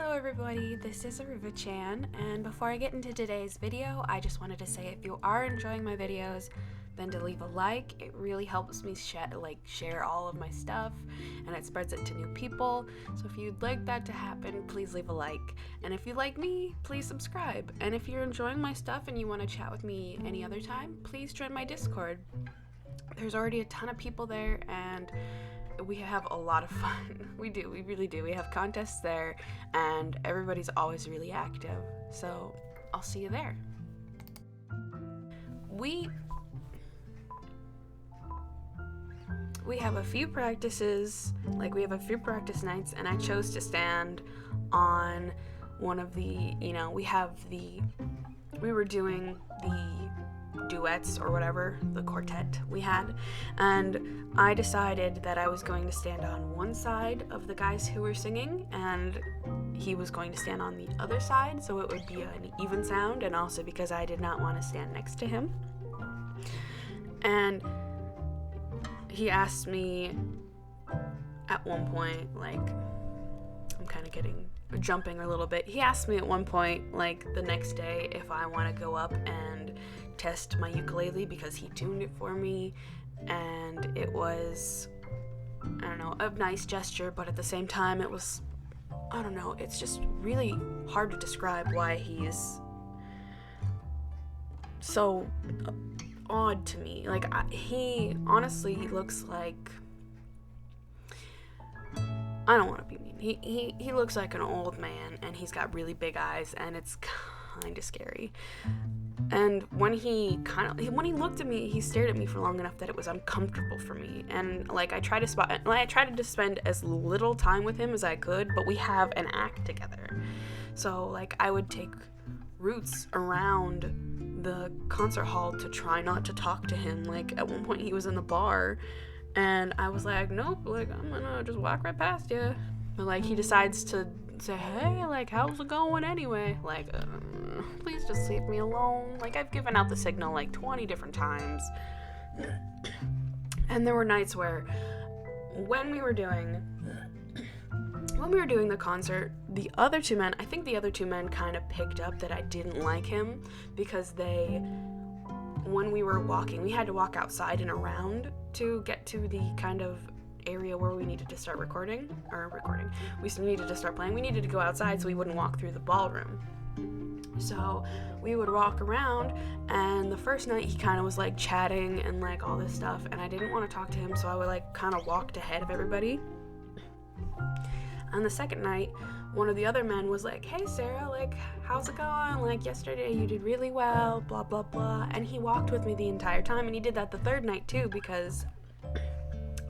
Hello everybody, this is AruvaChan, and before I get into today's video, I just wanted to say if you are enjoying my videos, then to leave a like. It really helps me share all of my stuff, and it spreads it to new people. So if you'd like that to happen, please leave a like. And if you like me, please subscribe. And if you're enjoying my stuff and you want to chat with me any other time, please join my Discord. There's already a ton of people there, and we have a lot of fun. We really do. We have contests there, and everybody's always really active. So I'll see you there. We have a few practices, we have a few practice nights, and I chose to stand on one of the, we were doing the duets or whatever, the quartet we had, and I decided that I was going to stand on one side of the guys who were singing, and he was going to stand on the other side, so it would be an even sound, and also because I did not want to stand next to him. And he asked me at one point, I'm kind of jumping a little bit. He asked me at one point, the next day, if I want to go up and test my ukulele because he tuned it for me, and it was, a nice gesture, but at the same time it was, it's just really hard to describe why he's so odd to me. He honestly looks like, I don't want to be mean, he looks like an old man, and he's got really big eyes, and it's kind of scary. And when he looked at me, he stared at me for long enough that it was uncomfortable for me. And I tried to spend as little time with him as I could, but we have an act together. So I would take routes around the concert hall to try not to talk to him. At one point he was in the bar, and I was like, nope, I'm gonna just walk right past you. But he decides to say, hey, how's it going anyway? Please just leave me alone. I've given out the signal 20 different times. And there were nights where when we were doing the concert, the other two men kind of picked up that I didn't like him, because when we were walking, we had to walk outside and around to get to the kind of area where we needed to start recording. We needed to start playing. We needed to go outside so we wouldn't walk through the ballroom. So we would walk around, and the first night he kind of was chatting and all this stuff, and I didn't want to talk to him, so I would kind of walked ahead of everybody. And the second night, one of the other men was like, hey Sarah, how's it going? Yesterday you did really well, blah blah blah. And he walked with me the entire time, and he did that the third night too, because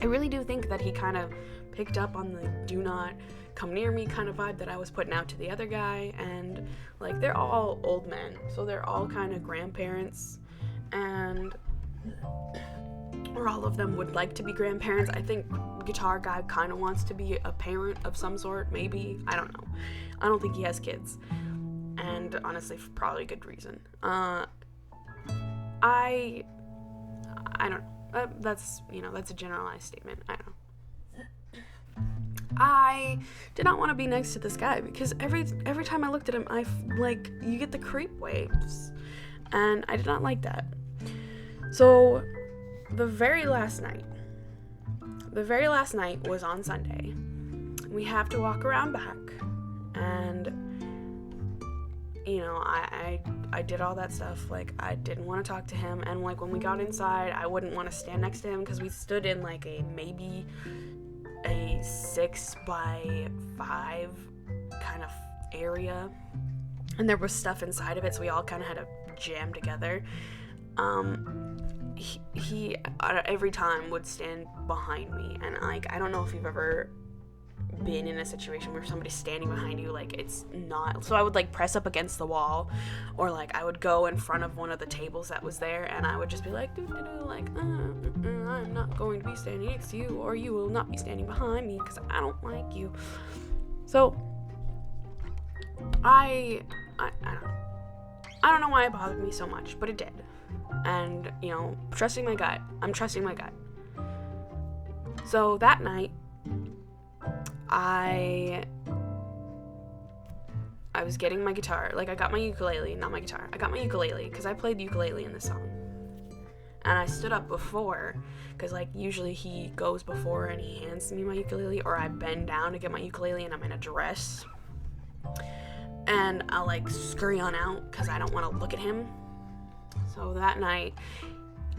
I really do think that he kind of picked up on the do not come near me kind of vibe that I was putting out to the other guy. And they're all old men, so they're all kind of grandparents, or all of them would like to be grandparents. I think guitar guy kind of wants to be a parent of some sort, maybe. I don't know. I don't think he has kids, and honestly, for probably good reason. I don't know. That's a generalized statement. I don't know. I did not want to be next to this guy, because every time I looked at him, you get the creep waves, and I did not like that. So the very last night was on Sunday. We have to walk around back, and I did all that stuff. I didn't want to talk to him, and when we got inside, I wouldn't want to stand next to him, because we stood in maybe a 6x5 kind of area, and there was stuff inside of it, so we all kind of had to jam together. He every time would stand behind me, and I don't know if you've ever been in a situation where somebody's standing behind you, it's not, so I would press up against the wall, or I would go in front of one of the tables that was there, and I would just be I'm not going to be standing next to you, or you will not be standing behind me, because I don't like you. So I don't know why it bothered me so much, but it did. And trusting my gut. I'm trusting my gut. So that night, I I was getting my guitar. Like, I got my ukulele, not my guitar. I got my ukulele because I played ukulele in this song. And I stood up before because, like, usually he goes before and he hands me my ukulele, or I bend down to get my ukulele and I'm in a dress. And I'll, like, scurry on out because I don't want to look at him. So that night,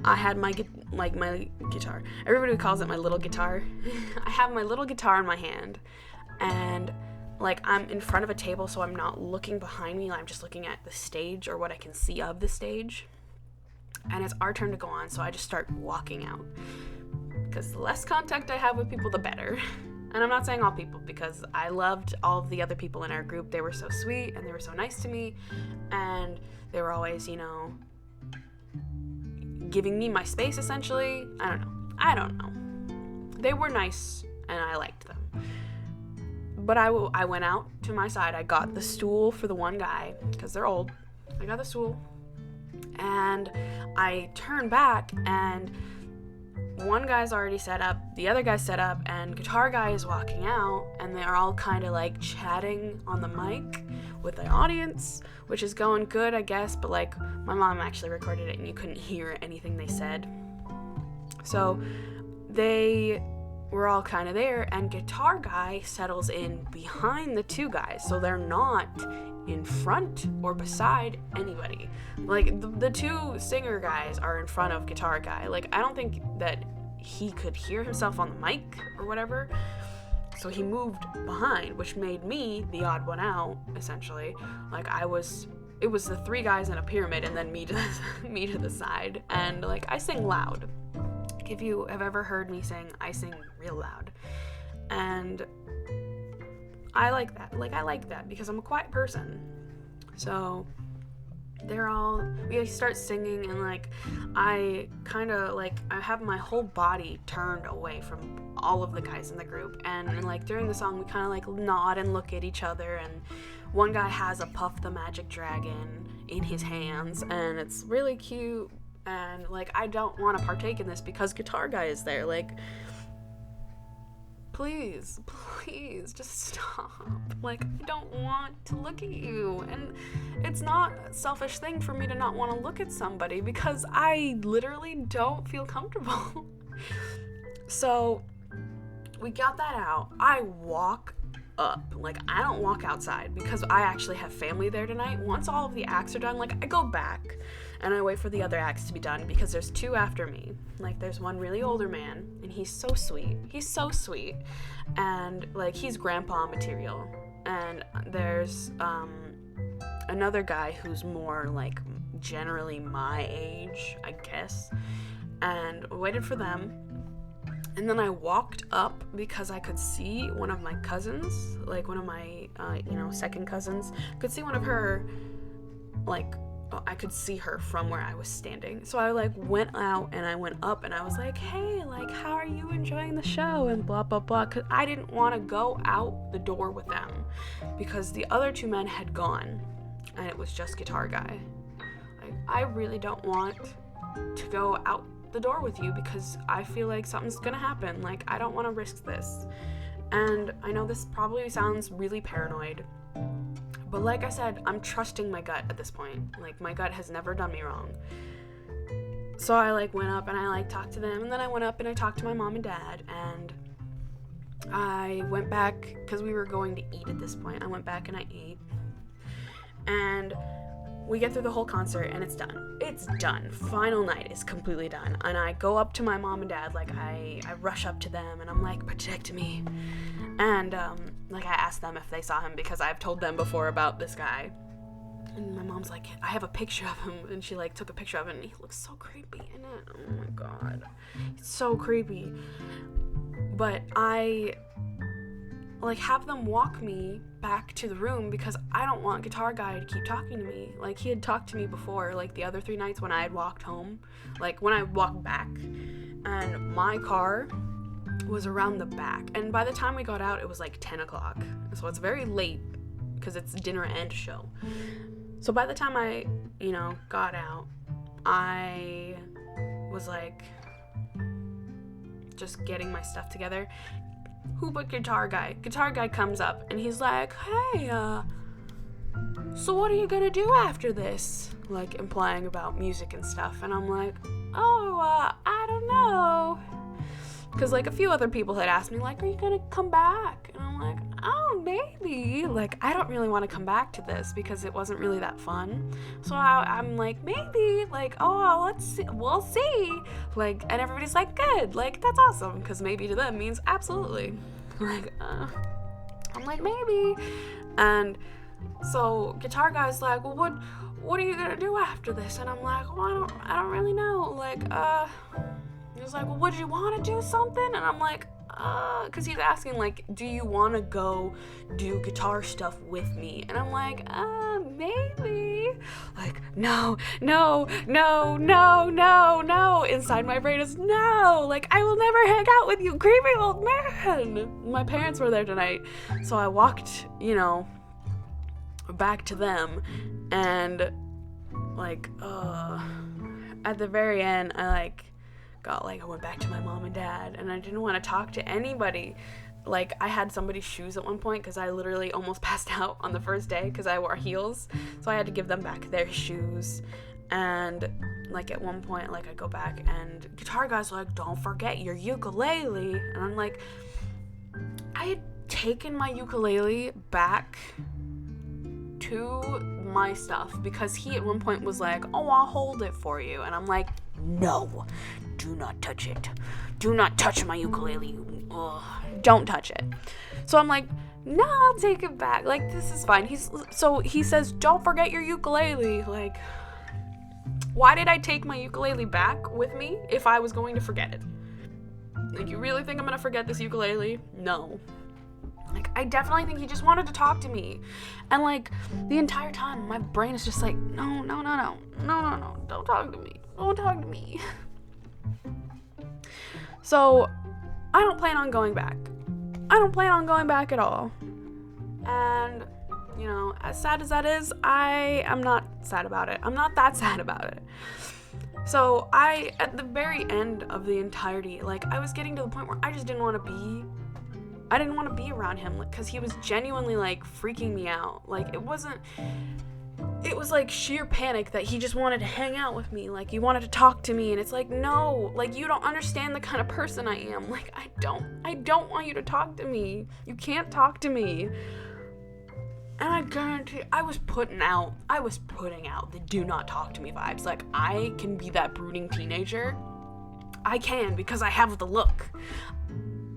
I had my guitar. Everybody calls it my little guitar. I have my little guitar in my hand, and like, I'm in front of a table, so I'm not looking behind me. I'm just looking at the stage, or what I can see of the stage. And it's our turn to go on, so I just start walking out, because the less contact I have with people, the better. And I'm not saying all people, because I loved all of the other people in our group. They were so sweet, and they were so nice to me, and they were always, you know, giving me my space, essentially. I don't know. They were nice, and I liked them. But I went out to my side. I got the stool for the one guy, because they're old. I got the stool, and I turned back, and one guy's already set up, the other guy's set up, and guitar guy is walking out, and they're all kind of like chatting on the mic with the audience, which is going good, I guess, but like, my mom actually recorded it and you couldn't hear anything they said. So they were all kind of there, and guitar guy settles in behind the two guys, so they're not in front or beside anybody. Like, the two singer guys are in front of guitar guy. Like, I don't think that he could hear himself on the mic or whatever, so he moved behind, which made me the odd one out, essentially. Like, it was the three guys in a pyramid and then me to the side. And like, I sing loud. If you have ever heard me sing, I sing real loud. And I like that. Like, I like that because I'm a quiet person. So we start singing, and like, I kind of like, I have my whole body turned away from all of the guys in the group, and like, during the song we kind of like nod and look at each other, and one guy has a Puff the Magic Dragon in his hands, and it's really cute, and like, I don't want to partake in this because guitar guy is there. Like, please just stop. Like, I don't want to look at you. And it's not a selfish thing for me to not want to look at somebody, because I literally don't feel comfortable. So we got that out. I walk up. Like, I don't walk outside because I actually have family there tonight. Once all of the acts are done, like, I go back and I wait for the other acts to be done, because there's two after me. Like, there's one really older man, and he's so sweet. And like, he's grandpa material. And there's another guy who's more like generally my age, I guess. And I waited for them. And then I walked up because I could see one of my cousins, like one of my, second cousins. I could see one of her, like, I could see her from where I was standing. So I like went out and I went up and I was like, hey, like, how are you enjoying the show? And blah, blah, blah. Because I didn't want to go out the door with them because the other two men had gone and it was just guitar guy. Like, I really don't want to go out the door with you because I feel like something's gonna happen. Like, I don't want to risk this. And I know this probably sounds really paranoid, but like I said, I'm trusting my gut at this point. Like, my gut has never done me wrong. So I like went up and I like talked to them, and then I went up and I talked to my mom and dad, and I went back because we were going to eat at this point. I went back and I ate, and we get through the whole concert and it's done. It's done. Final night is completely done. And I go up to my mom and dad, like I rush up to them and I'm like, protect me. And like, I asked them if they saw him because I've told them before about this guy. And my mom's like, I have a picture of him. And she like took a picture of him and he looks so creepy in it. Oh my God. It's so creepy. But I like have them walk me back to the room because I don't want guitar guy to keep talking to me. Like, he had talked to me before, like the other 3 nights when I had walked home, like when I walked back, and my car was around the back, and by the time we got out it was like 10 o'clock, so it's very late because it's dinner and show. So by the time I got out, I was like just getting my stuff together. Who but guitar guy? Guitar guy comes up and he's like, hey, so what are you gonna do after this? Like, implying about music and stuff. And I'm like, oh, I don't know. Because, like, a few other people had asked me, like, are you gonna come back? And I'm like, oh, maybe. Like, I don't really want to come back to this because it wasn't really that fun. So I'm like, maybe. Like, oh, let's see. We'll see. Like, and everybody's like, good. Like, that's awesome. Because maybe to them means absolutely. Like, I'm like, maybe. And so guitar guy's like, well, what are you gonna do after this? And I'm like, well, I don't really know. Like, he's like, well, would you want to do something? And I'm like, because he's asking, like, do you want to go do guitar stuff with me? And I'm like, maybe. Like, no. Inside my brain is, no. Like, I will never hang out with you, creepy old man. My parents were there tonight, so I walked, back to them, and, like, at the very end, I went back to my mom and dad, and I didn't want to talk to anybody. Like, I had somebody's shoes at one point because I literally almost passed out on the first day because I wore heels, so I had to give them back their shoes. And, like, at one point, like, I go back, and guitar guy's like, don't forget your ukulele. And I'm like, I had taken my ukulele back to my stuff because he at one point was like, oh, I'll hold it for you. And I'm like, no, do not touch it. Do not touch my ukulele. Ugh, don't touch it. So I'm like, no, I'll take it back. Like, this is fine. So he says, don't forget your ukulele. Like, why did I take my ukulele back with me if I was going to forget it? Like, you really think I'm going to forget this ukulele? No. Like, I definitely think he just wanted to talk to me. And, like, the entire time, my brain is just like, no, don't talk to me. Don't talk to me. So, I don't plan on going back. I don't plan on going back at all. And, as sad as that is, I am not sad about it. I'm not that sad about it. So, at the very end of the entirety, like, I was getting to the point where I just didn't want to be around him, because he was genuinely, like, freaking me out. Like, it was like sheer panic that he just wanted to hang out with me. Like, he wanted to talk to me, and it's like, no, like, you don't understand the kind of person I am. Like, I don't want you to talk to me. You can't talk to me. And I guarantee, I was putting out the do not talk to me vibes. Like, I can be that brooding teenager. I can, because I have the look.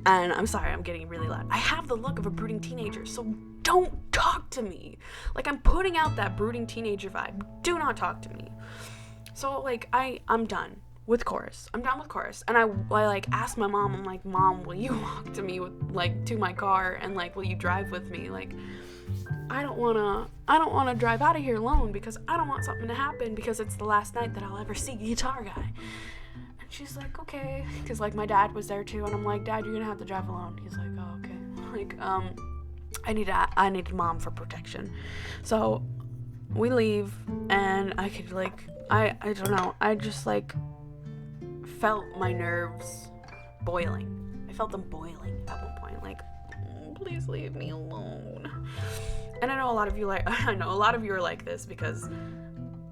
And I'm sorry, I'm getting really loud. I have the look of a brooding teenager, so don't talk to me. Like, I'm putting out that brooding teenager vibe. Do not talk to me. So, like, I'm done with chorus. I'm done with chorus. And I like, asked my mom, I'm like, Mom, will you walk to me to my car, and, like, will you drive with me? Like, I don't wanna drive out of here alone, because I don't want something to happen, because it's the last night that I'll ever see Guitar Guy. She's like, okay, because, like, my dad was there too, and I'm like, Dad, you're gonna have to drive alone. He's like, oh, okay. Like, I needed Mom for protection. So we leave, and I could, like, I don't know, I just, like, felt my nerves boiling. I felt them boiling at one point, like, please leave me alone. And I know a lot of you are like this, because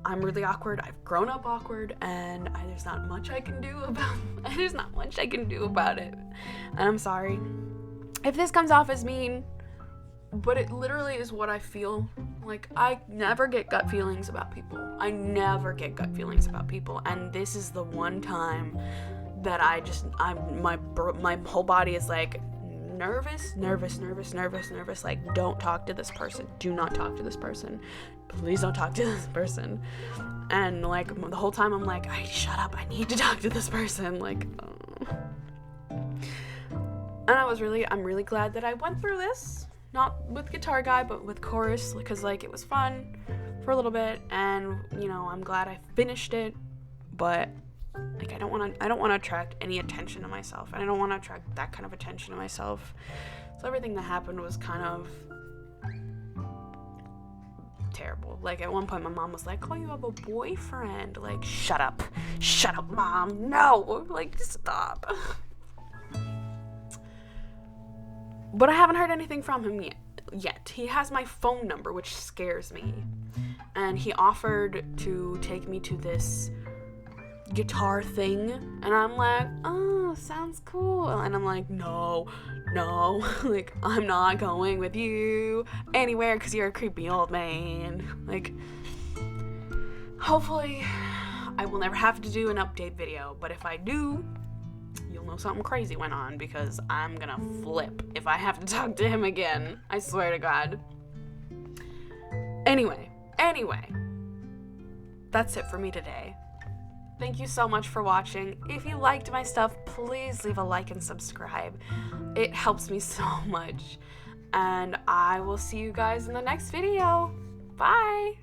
I'm really awkward. I've grown up awkward, and there's not much I can do about it. And I'm sorry if this comes off as mean, but it literally is what I feel. Like, I never get gut feelings about people. And this is the one time that my whole body is like nervous. Like, don't talk to this person. Do not talk to this person. Please don't talk to this person. And, like, the whole time I'm like, shut up, I need to talk to this person. Like, and I'm really glad that I went through this, not with Guitar Guy, but with chorus, because, like, it was fun for a little bit, and, I'm glad I finished it, but, like, I don't want to attract any attention to myself, and I don't want to attract that kind of attention to myself. So everything that happened was kind of terrible. Like, at one point my mom was like, oh, you have a boyfriend. Like, shut up, Mom, no, like, stop. But I haven't heard anything from him yet. He has my phone number, which scares me. And he offered to take me to this guitar thing, and I'm like, oh, sounds cool. And I'm like, no, like, I'm not going with you anywhere because you're a creepy old man. Like, hopefully I will never have to do an update video, but if I do, you'll know something crazy went on, because I'm gonna flip if I have to talk to him again. I swear to God. Anyway, that's it for me today. Thank you so much for watching. If you liked my stuff, please leave a like and subscribe. It helps me so much. And I will see you guys in the next video. Bye!